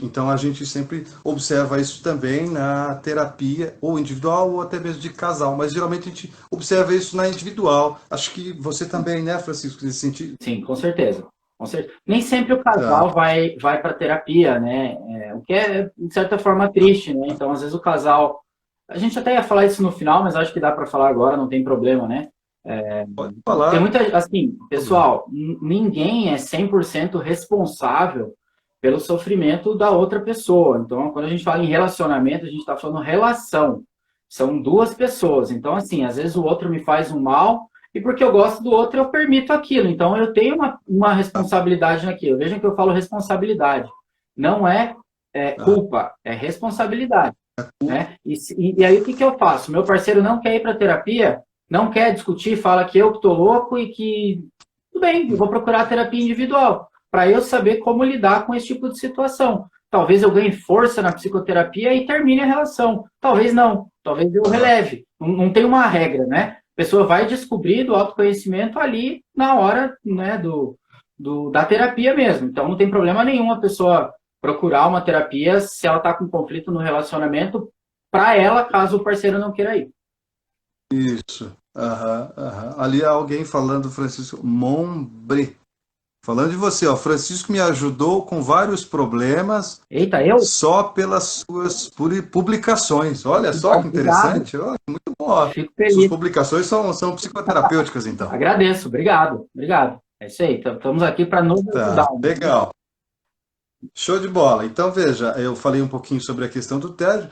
Então a gente sempre observa isso também na terapia, ou individual ou até mesmo de casal, mas geralmente a gente observa isso na individual. Acho que você também, né, Francisco, nesse sentido? Sim, com certeza. Com certeza. Nem sempre o Tá. casal vai para terapia, né? O que é, de certa forma, triste, né? Então, às vezes o casal. A gente até ia falar isso no final, mas acho que dá para falar agora, não tem problema, né? Pode Tem falar. muita. Assim, Problema. pessoal, ninguém é 100% responsável pelo sofrimento da outra pessoa. Então, quando a gente fala em relacionamento, a gente está falando relação. São duas pessoas. Então, assim, às vezes o outro me faz um mal e porque eu gosto do outro, eu permito aquilo. Então, eu tenho uma responsabilidade naquilo. Vejam que eu falo responsabilidade. Não é Ah, culpa, é responsabilidade. Né? E aí, o que eu faço? Meu parceiro não quer ir para terapia, não quer discutir, fala que eu que estou louco e que tudo bem, eu vou procurar terapia individual para eu saber como lidar com esse tipo de situação. Talvez eu ganhe força na psicoterapia e termine a relação. Talvez não. Talvez eu releve. Não tem uma regra, né? pessoa vai descobrir do autoconhecimento ali na hora, né, da terapia mesmo. Então, não tem problema nenhum a pessoa procurar uma terapia se ela está com conflito no relacionamento para ela, caso o parceiro não queira ir. Isso. Aham, aham. Ali há alguém falando, Francisco Mombre. Falando de você, ó, Francisco me ajudou com vários problemas Eita, eu? só pelas suas publicações. Olha só que Obrigado. interessante. Ó, muito bom. Ó. Fico Suas feliz. publicações são psicoterapêuticas, então. Agradeço. Obrigado. Obrigado. É isso aí. Estamos aqui para nos Tá, ajudar. legal. Show de bola. Então, veja, eu falei um pouquinho sobre a questão do tédio.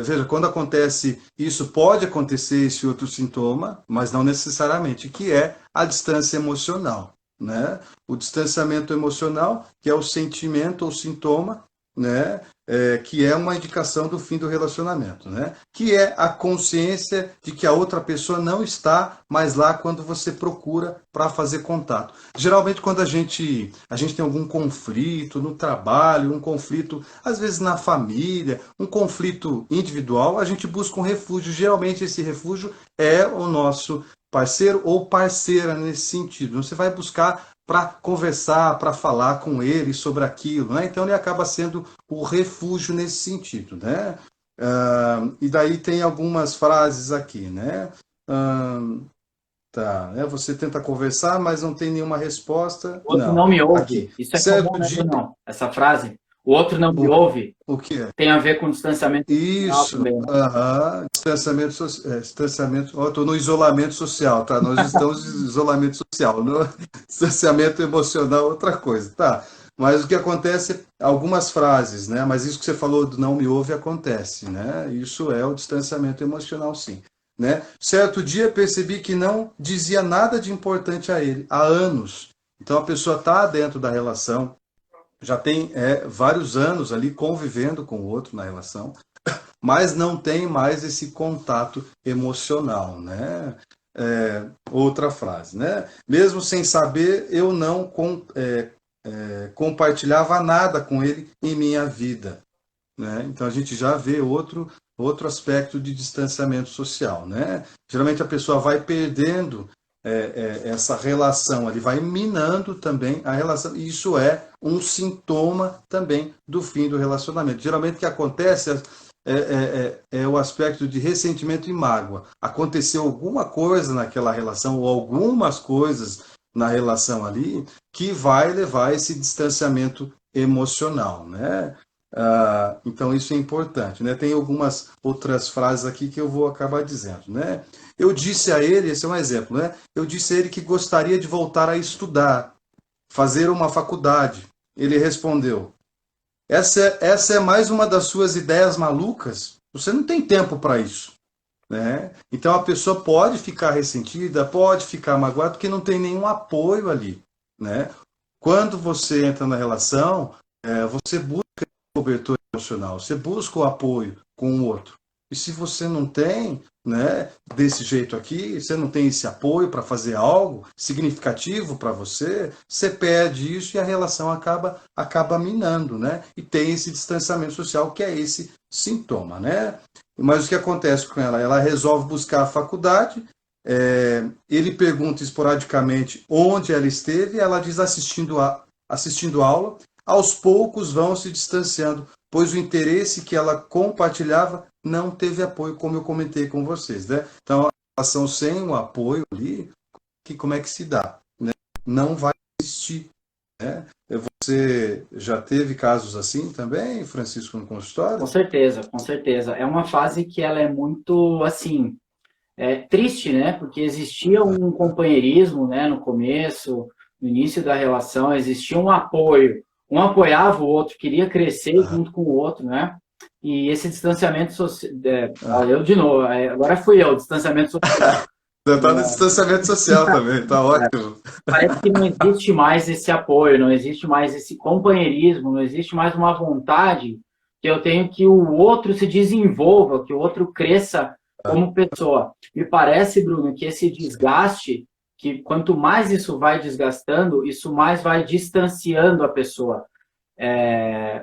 Veja, quando acontece isso, pode acontecer esse outro sintoma, mas não necessariamente, que é a distância emocional, né? O distanciamento emocional, que é o sentimento ou sintoma, né? Que é uma indicação do fim do relacionamento, né? Que é a consciência de que a outra pessoa não está mais lá quando você procura para fazer contato. Geralmente, quando a gente tem algum conflito no trabalho, um conflito, às vezes na família, um conflito individual, a gente busca um refúgio. Geralmente, esse refúgio é o nosso parceiro ou parceira nesse sentido. Você vai buscar para conversar, para falar com ele sobre aquilo, né? Então ele acaba sendo o refúgio nesse sentido, né? E daí tem algumas frases aqui, né? Tá, né? Você tenta conversar, mas não tem nenhuma resposta. O outro Não. não me ouve. Aqui. Isso é comum, Certo né, dia. Brunão? Essa frase. O outro não me ouve O que é? tem a ver com distanciamento social Isso, também, né? aham, distanciamento, distanciamento, ó, estou no isolamento social, tá? Nós estamos em isolamento social, no distanciamento emocional, outra coisa, tá? Mas o que acontece, algumas frases, né? Mas isso que você falou do não me ouve acontece, né? Isso é o distanciamento emocional, sim, né? Certo dia percebi que não dizia nada de importante a ele, há anos. Então a pessoa está dentro da relação, já tem vários anos ali convivendo com o outro na relação, mas não tem mais esse contato emocional, né? Outra frase, né? Mesmo sem saber, eu não compartilhava nada com ele em minha vida, né? Então a gente já vê outro aspecto de distanciamento social, né? Geralmente a pessoa vai perdendo essa relação, ele vai minando também a relação, e isso é um sintoma também do fim do relacionamento. Geralmente o que acontece é o aspecto de ressentimento e mágoa. Aconteceu alguma coisa naquela relação, ou algumas coisas na relação ali, que vai levar a esse distanciamento emocional, né? Então isso é importante, né? Tem algumas outras frases aqui que eu vou acabar dizendo, né? Eu disse a ele, esse é um exemplo, né? Eu disse a ele que gostaria de voltar a estudar, fazer uma faculdade. Ele respondeu: essa é mais uma das suas ideias malucas? Você não tem tempo para isso, né? Então a pessoa pode ficar ressentida, pode ficar magoada, porque não tem nenhum apoio ali, né? Quando você entra na relação, você busca cobertura emocional, você busca o apoio com o outro. E se você não tem, né, desse jeito aqui, você não tem esse apoio para fazer algo significativo para você, você perde isso e a relação acaba minando, né? E tem esse distanciamento social, que é esse sintoma, né? Mas o que acontece com ela? Ela resolve buscar a faculdade, ele pergunta esporadicamente onde ela esteve, ela diz assistindo aula. Aos poucos vão se distanciando, pois o interesse que ela compartilhava não teve apoio, como eu comentei com vocês, né? Então, a relação sem o apoio ali, como é que se dá, né? Não vai existir, né? Você já teve casos assim também, Francisco, no consultório? Com certeza, com certeza. É uma fase que ela é muito, assim, triste, né? Porque existia um companheirismo, né, no começo, no início da relação, existia um apoio. Um apoiava o outro, queria crescer junto com o outro, né? E esse distanciamento social... eu de novo, agora fui eu, distanciamento social. Já está no distanciamento social também, tá ótimo. Parece que não existe mais esse apoio, não existe mais esse companheirismo, não existe mais uma vontade que eu tenho que o outro se desenvolva, que o outro cresça como pessoa. Me parece, Bruno, que esse desgaste, que quanto mais isso vai desgastando, isso mais vai distanciando a pessoa.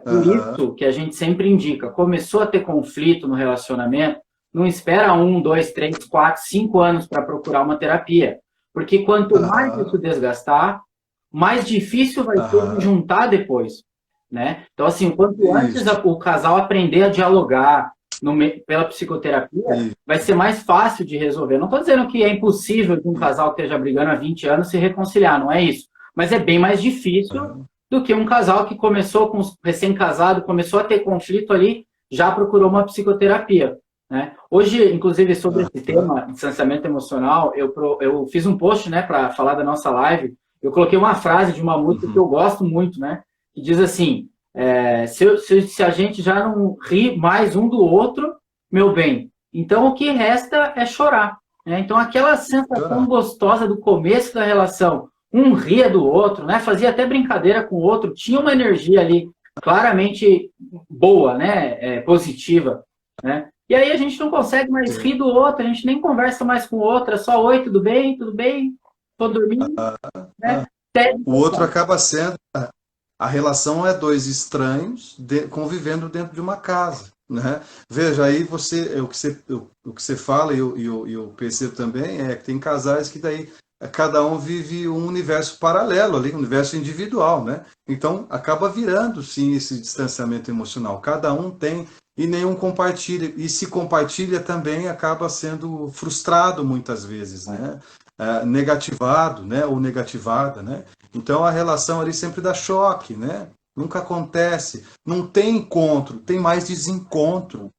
Por isso que a gente sempre indica, começou a ter conflito no relacionamento, não espera 1, 2, 3, 4, 5 anos para procurar uma terapia. Porque quanto mais isso desgastar, mais difícil vai ser de juntar depois, né? Então, assim, quanto antes o casal aprender a dialogar pela psicoterapia, vai ser mais fácil de resolver. Não estou dizendo que é impossível que um casal que esteja brigando há 20 anos se reconciliar, não é isso. Mas é bem mais difícil do que um casal que começou com recém-casado, começou a ter conflito ali, já procurou uma psicoterapia, né? Hoje, inclusive, sobre esse tema, distanciamento emocional, eu fiz um post, né, para falar da nossa live. Eu coloquei uma frase de uma música que eu gosto muito, né, que diz assim: se a gente já não ri mais um do outro, meu bem, então o que resta é chorar, né? Então aquela sensação gostosa do começo da relação, um ria do outro, né, fazia até brincadeira com o outro, tinha uma energia ali claramente boa, né, positiva, né? E aí a gente não consegue mais rir do outro, a gente nem conversa mais com o outro, é só oi, tudo bem, tô dormindo, né? O outro acaba sendo... A relação é dois estranhos convivendo dentro de uma casa, né? Veja, aí o que você fala, e eu percebo também, é que tem casais que daí cada um vive um universo paralelo ali, um universo individual, né? Então acaba virando, sim, esse distanciamento emocional. Cada um tem e nenhum compartilha. E se compartilha também acaba sendo frustrado muitas vezes, né? Negativado, né? Ou negativada, né? Então a relação ali sempre dá choque, né? Nunca acontece. Não tem encontro, tem mais desencontro,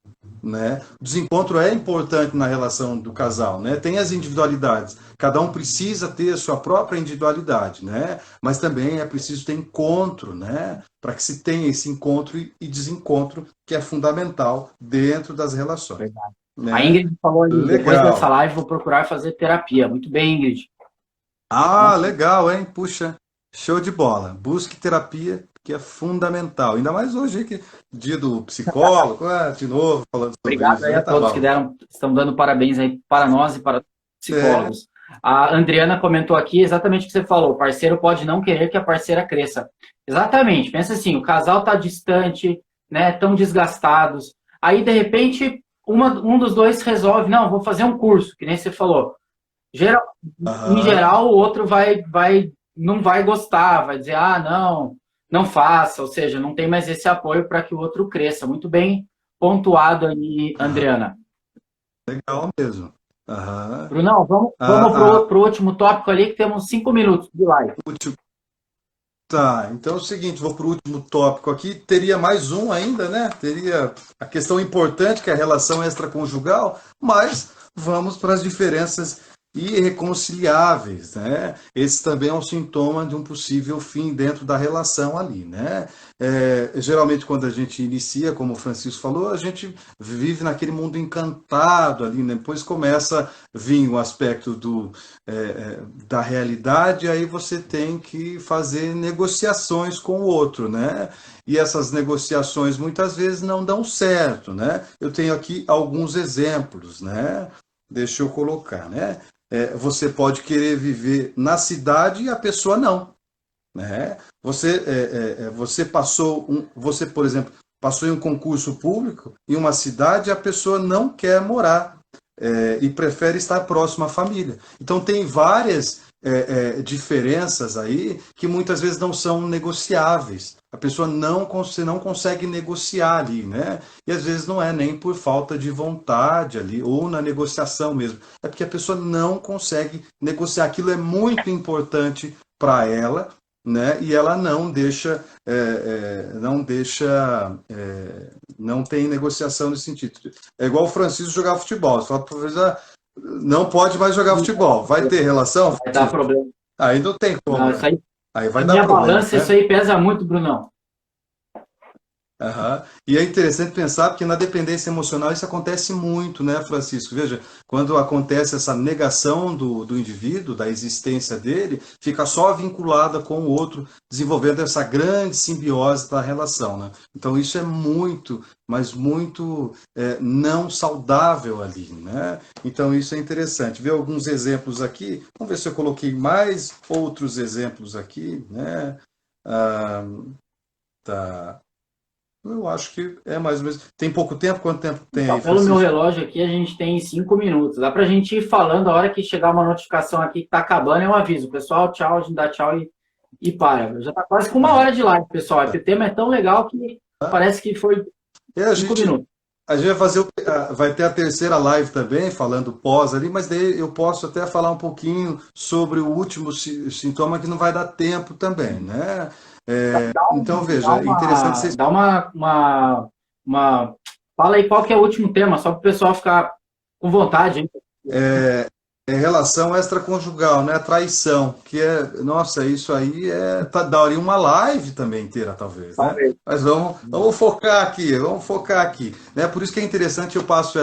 né? O desencontro é importante na relação do casal, né? Tem as individualidades. Cada um precisa ter a sua própria individualidade, né? Mas também é preciso ter encontro, né? Para que se tenha esse encontro e desencontro que é fundamental dentro das relações. Verdade. Né? A Ingrid falou ali, Legal. depois dessa live vou procurar fazer terapia. Muito bem, Ingrid. Legal, hein? Puxa, show de bola. Busque terapia, que é fundamental. Ainda mais hoje, que dia do psicólogo, de novo, falando sobre Obrigado isso. aí Né? a todos que estão dando parabéns aí para nós e para os psicólogos. A Adriana comentou aqui exatamente o que você falou. O parceiro pode não querer que a parceira cresça. Exatamente. Pensa assim, o casal está distante, né? Tão desgastados. Aí, de repente, um dos dois resolve, não, vou fazer um curso, que nem você falou. Em geral, o outro não vai gostar, vai dizer, não faça, ou seja, não tem mais esse apoio para que o outro cresça. Muito bem pontuado aí, Adriana. Legal mesmo. Brunão, vamos para o último tópico ali, que temos 5 minutos de live. Tá, então é o seguinte, vou para o último tópico aqui. Teria mais um ainda, né? Teria a questão importante, que é a relação extraconjugal, mas vamos para as diferenças irreconciliáveis, né? Esse também é um sintoma de um possível fim dentro da relação ali, né? Geralmente quando a gente inicia, como o Francisco falou, a gente vive naquele mundo encantado ali, né? Depois começa a vir o aspecto da realidade, aí você tem que fazer negociações com o outro, né? E essas negociações muitas vezes não dão certo, né? Eu tenho aqui alguns exemplos, né? Deixa eu colocar, né? Você pode querer viver na cidade e a pessoa não, né? Você você, por exemplo, passou em um concurso público em uma cidade e a pessoa não quer morar e prefere estar próximo à família. Então tem várias diferenças aí que muitas vezes não são negociáveis. A pessoa você não consegue negociar ali, né? E às vezes não é nem por falta de vontade ali, ou na negociação mesmo. É porque a pessoa não consegue negociar. Aquilo é muito importante para ela, né? E ela não tem negociação nesse sentido. É igual o Francisco jogar futebol. Você fala para o professor, não pode mais jogar futebol. Vai ter relação? Vai dar problema. Aí não tem como. Não, isso aí vai dar problema. Balança, né? isso aí pesa muito, Brunão. E é interessante pensar porque na dependência emocional isso acontece muito, né, Francisco? Veja, quando acontece essa negação do indivíduo, da existência dele, fica só vinculada com o outro, desenvolvendo essa grande simbiose da relação, né? Então isso é muito, mas muito não saudável ali, né? Então isso é interessante. Ver alguns exemplos aqui, vamos ver se eu coloquei mais outros exemplos aqui, né? Tá. Eu acho que é mais ou menos. Tem pouco tempo? Quanto tempo tem Então, aí, pelo meu Francisco? relógio aqui, a gente tem 5 minutos. Dá para a gente ir falando, a hora que chegar uma notificação aqui que está acabando, eu aviso. Pessoal, tchau, a gente dá tchau e para. Já está quase com uma Aham. hora de live, pessoal. É que o tema é tão legal que parece que foi E a 5 minutos. a gente vai fazer, vai ter a terceira live também, falando pós ali, mas daí eu posso até falar um pouquinho sobre o último sintoma que não vai dar tempo também, né? Então, Dá veja, é interessante uma, vocês. dá uma... Fala aí qual que é o último tema, só para o pessoal ficar com vontade, hein? Relação extraconjugal, né? Traição, que é, nossa, isso aí daria uma live também inteira, talvez, né? Talvez. Mas vamos focar aqui, né? Por isso que é interessante eu passo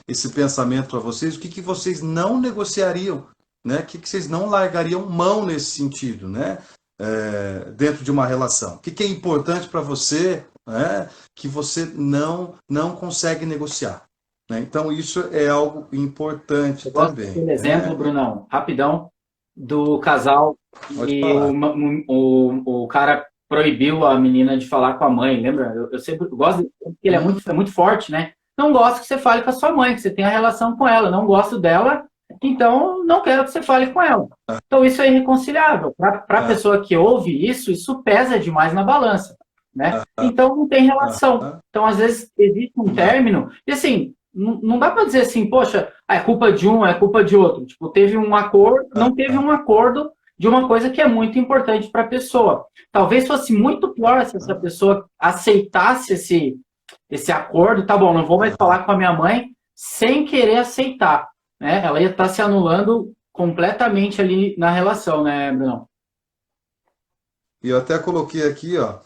esse pensamento para vocês, o que que vocês não negociariam, né? O que que vocês não largariam mão nesse sentido, né? Dentro de uma relação. O que que é importante para você, né? Que você não consegue negociar. Né? Então, isso é algo importante Eu gosto também. daquele exemplo, Né? Brunão, rapidão, do casal Pode e falar. o cara proibiu a menina de falar com a mãe, lembra? Eu sempre gosto dele, porque ele Hum, é muito forte, né? Não gosto que você fale com a sua mãe, que você tenha relação com ela. Não gosto dela, então não quero que você fale com ela. Então isso é irreconciliável. Para a ah, pessoa que ouve isso, isso pesa demais na balança, né? Então não tem relação. ah, Então às vezes existe um não. término e assim não dá para dizer assim, poxa, é culpa de um, é culpa de outro. Tipo, teve um acordo, Ah, não teve um acordo de uma coisa que é muito importante para a pessoa. Talvez fosse muito pior se essa pessoa aceitasse esse acordo, tá bom, não vou mais falar com a minha mãe sem querer aceitar, né? Ela ia estar se anulando completamente ali na relação, né, Bruno? E eu até coloquei aqui, ó,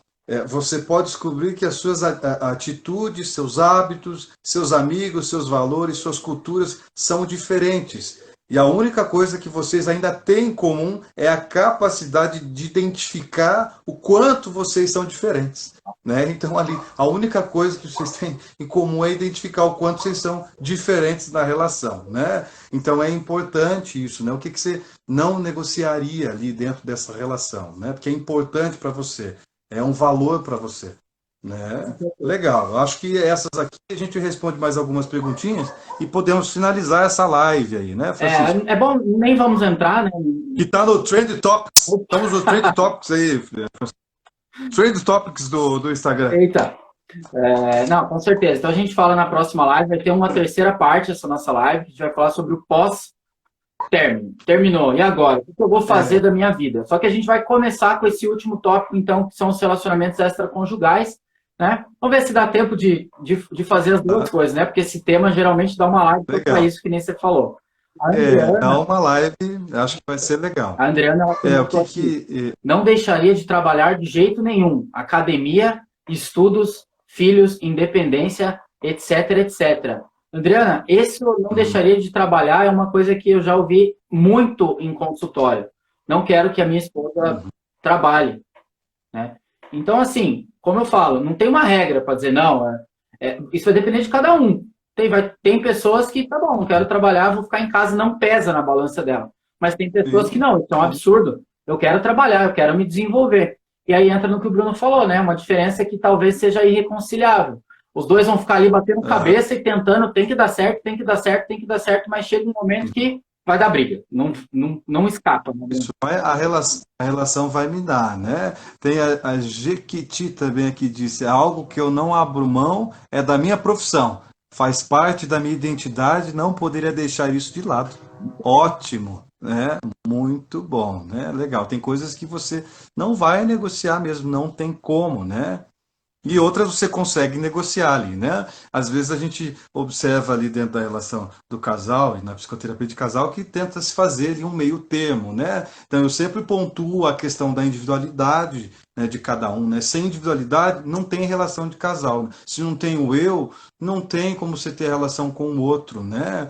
você pode descobrir que as suas atitudes, seus hábitos, seus amigos, seus valores, suas culturas são diferentes. E a única coisa que vocês ainda têm em comum é a capacidade de identificar o quanto vocês são diferentes. Né? Então, ali, a única coisa que vocês têm em comum é identificar o quanto vocês são diferentes na relação. Né? Então, é importante isso. Né? O que que você não negociaria ali dentro dessa relação, né? Porque é importante para você, é um valor para você, né? Legal. Eu acho que essas aqui a gente responde mais algumas perguntinhas e podemos finalizar essa live aí, né, Francisco? É bom, nem vamos entrar, né? Que está no Trend Topics. Estamos no Trend Topics aí, Francisco. Trend Topics do Instagram. Eita, não, com certeza. Então a gente fala na próxima live, vai ter uma terceira parte dessa nossa live, que a gente vai falar sobre o pós-término. Terminou, e agora? O que eu vou fazer É, da minha vida? Só que a gente vai começar com esse último tópico, então, que são os relacionamentos extraconjugais, né? Vamos ver se dá tempo de fazer as duas coisas, né? Porque esse tema geralmente dá uma live para legal. isso, que nem você falou. A Dá Andreana, uma live, acho que vai ser legal. a Andreana, ela O comentou que aqui, que... não deixaria de trabalhar de jeito nenhum. Academia, estudos, filhos, independência, etc, etc. Adriana, esse eu não deixaria de trabalhar é uma coisa que eu já ouvi muito em consultório. Não quero que a minha esposa trabalhe, né? Então, assim, como eu falo, não tem uma regra para dizer não. Isso vai depender de cada um. Tem pessoas que, tá bom, não quero trabalhar, vou ficar em casa, não pesa na balança dela. Mas tem pessoas que Sim, não, isso é um sim. absurdo. Eu quero trabalhar, eu quero me desenvolver. E aí entra no que o Bruno falou, né? Uma diferença que talvez seja irreconciliável. Os dois vão ficar ali batendo Aham. cabeça e tentando, tem que dar certo, tem que dar certo, tem que dar certo, mas chega um momento que vai dar briga. Não escapa, né, Bruno? Isso vai, a relação vai me dar, né? Tem a Jequiti também aqui disse, algo que eu não abro mão é da minha profissão. Faz parte da minha identidade, não poderia deixar isso de lado. Ótimo, né? Muito bom, né? Legal. Tem coisas que você não vai negociar mesmo, não tem como, né? E outras você consegue negociar ali, né? Às vezes a gente observa ali dentro da relação do casal, e na psicoterapia de casal, que tenta se fazer ali um meio termo, né? Então eu sempre pontuo a questão da individualidade, né, de cada um, né? Sem individualidade não tem relação de casal. Se não tem o eu, não tem como você ter relação com o outro, né?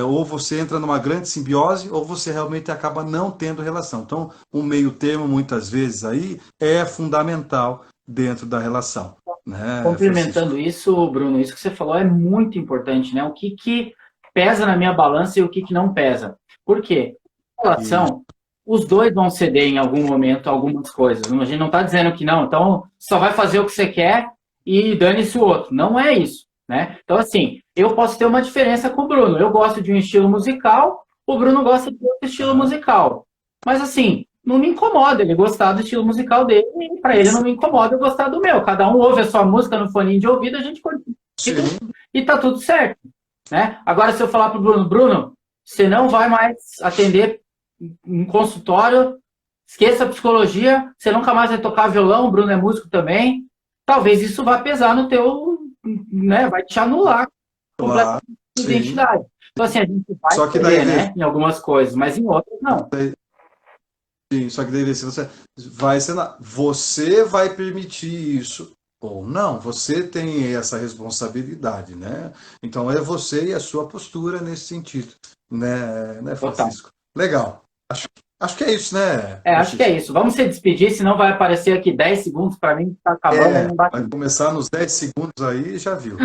Ou você entra numa grande simbiose, ou você realmente acaba não tendo relação. Então, um meio termo, muitas vezes, aí é fundamental dentro da relação, né, Francisco? Complementando isso, Bruno, isso que você falou é muito importante, né? O que pesa na minha balança e o que não pesa. Por quê? Em E, relação, os dois vão ceder em algum momento algumas coisas. A gente não está dizendo que não, então só vai fazer o que você quer e dane-se o outro. Não é isso, né? Então, assim, eu posso ter uma diferença com o Bruno. Eu gosto de um estilo musical, o Bruno gosta de outro estilo musical. Mas, assim, não me incomoda ele gostar do estilo musical dele, e para ele não me incomoda eu gostar do meu. Cada um ouve a sua música no fone de ouvido, a gente continua e tá tudo certo, né? Agora, se eu falar pro Bruno, Bruno, você não vai mais atender em consultório, esqueça a psicologia, você nunca mais vai tocar violão, o Bruno é músico também, talvez isso vá pesar no teu, né? Vai te anular Claro, completamente a identidade. Então, assim, a gente vai só que perder, daí, né? Em algumas coisas, mas em outras, não. sim, só que daí se você vai permitir isso ou não, você tem essa responsabilidade, né? Então é você e a sua postura nesse sentido, né, Total. Francisco? Legal. Acho que é isso, né, Acho que é Francisco? isso. Vamos se despedir, senão vai aparecer aqui 10 segundos para mim, tá acabando, aí não dá. Vai começar nos 10 segundos aí, já viu.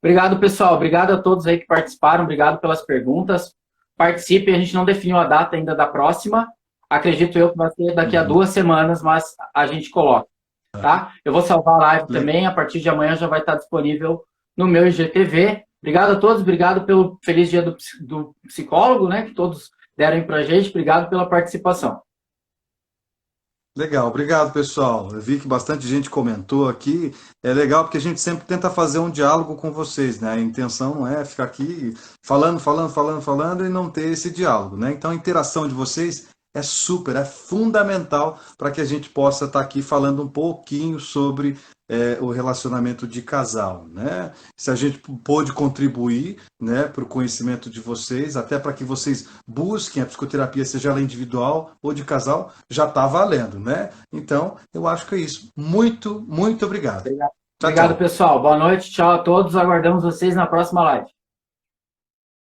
Obrigado, pessoal. Obrigado a todos aí que participaram. Obrigado pelas perguntas. Participem. A gente não definiu a data ainda da próxima. Acredito eu que vai ser daqui a 2 semanas, mas a gente coloca. Tá? Eu vou salvar a live também. A partir de amanhã já vai estar disponível no meu IGTV. Obrigado a todos. Obrigado pelo feliz dia do psicólogo, né? Que todos deram aí pra gente. Obrigado pela participação. Legal, obrigado, pessoal. Eu vi que bastante gente comentou aqui. É legal porque a gente sempre tenta fazer um diálogo com vocês, né? A intenção não é ficar aqui falando e não ter esse diálogo, né? Então a interação de vocês é super, é fundamental para que a gente possa estar aqui falando um pouquinho sobre o relacionamento de casal, né? Se a gente pôde contribuir, né, para o conhecimento de vocês, até para que vocês busquem a psicoterapia, seja ela individual ou de casal, já está valendo, né? Então, eu acho que é isso. Muito, muito obrigado. Obrigado, Tchau, obrigado, tchau. pessoal. Boa noite. Tchau a todos. Aguardamos vocês na próxima live.